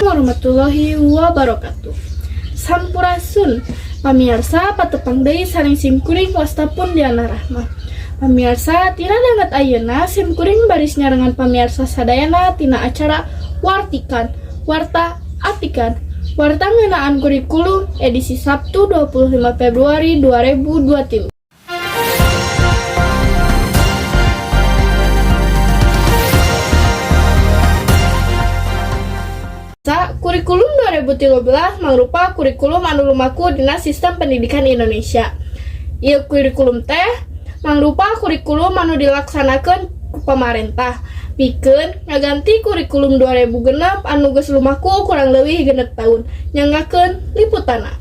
Warahmatullahi wabarakatuh. Sampurasun pamirsa patepang deui saling simkuring wastapun Diana Rahma. Pamirsa tina dangat ayeuna simkuring baris nyarengan pamirsa sadayana tina acara Wartikan Warta Atikan Warta ngeunaan kurikulum edisi Sabtu 25 Februari 2023. Kurikulum 2013 mangrupa kurikulum anu lumaku dina sistem pendidikan Indonesia. Ieu kurikulum teh mangrupa kurikulum anu dilaksanakeun ku pamarentah pikeun ngaganti kurikulum 2006 anu geus lumaku kurang leuwih 6 tahun. Nyanggakeun liputana.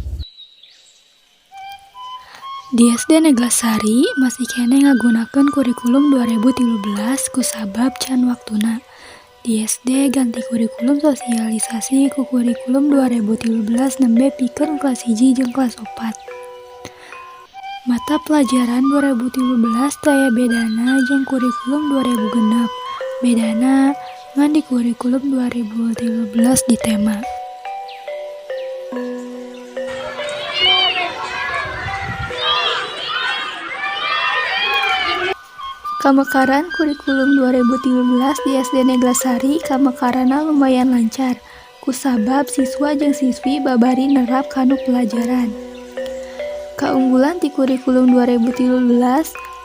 Di SD Neglasari masih kene ngagunakeun kurikulum 2013 kusabab can waktuna. Di SD ganti kurikulum sosialisasi ku kurikulum 2013 nembe pikeun kelas 1 jeung kelas 4. Mata pelajaran 2013 taya bedana jeung kurikulum 2006. Bedana ngan di kurikulum 2013 di tema. Kamekaran kurikulum 2013 di SD Neglasari kamekarana lumayan lancar, kusabab siswa jeung siswi babari nerap kanu pelajaran. Kaunggulan ti kurikulum 2013,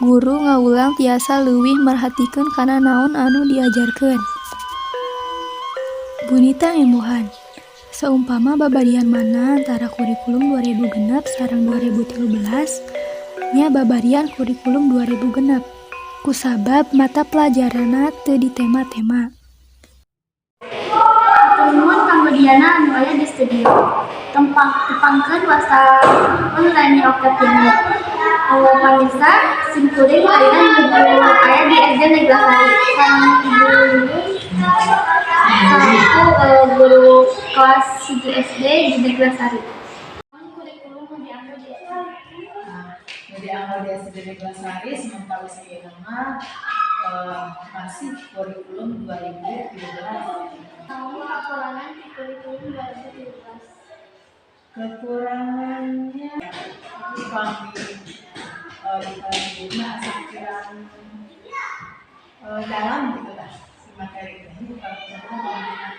guru ngaulang tiasa leuwih merhatikeun kana naon anu diajarkeun. Bunita emohan. Saumpama babarian mana antara kurikulum 2006 sareng 2013, nya babarian kurikulum 2006. Kusabab mata pelajaranna teu di tema-tema. Nuhun kanggo Diana anu aya di studio. Tepangkeun wasta online oke timur. Halo pamirsa, simkuring ayeuna nuju aya di SD Neglasari. Selaku guru kelas 1 SD di Neglasari. Jadi di SD Neglasari sementara saya nama masih kurikulum 2013. Kekurangan di kurikulum 2013. Kekurangannya kami di pikiran dalam gitu lah si materi ini kalau misalnya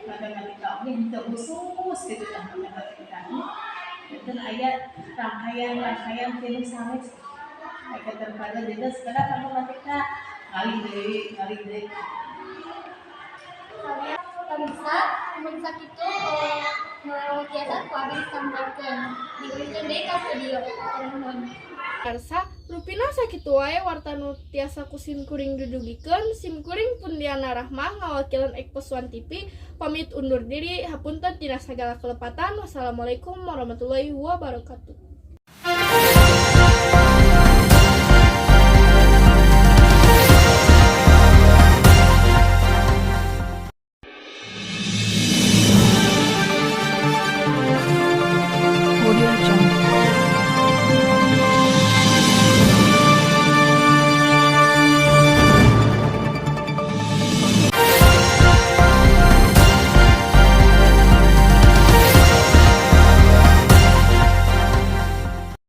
matematika ini itu khusus gitu lah matematika ini. Itu ayat rangkaian film sampai ayat terpada jadi sekarang matematika ngali deh. Bisa mencak itu tiasa kuabis sampaikan diberikan deh ke studio teman-teman. Pamirsa rupina sakitu wae warta nu tiasa ku simkuring dudugikeun. Simkuring pun Diana Rahma ngawakilan Ekposwan TV pamit undur diri. Hapunten tina sagala kelepatan. Wassalamualaikum warahmatullahi wabarakatuh.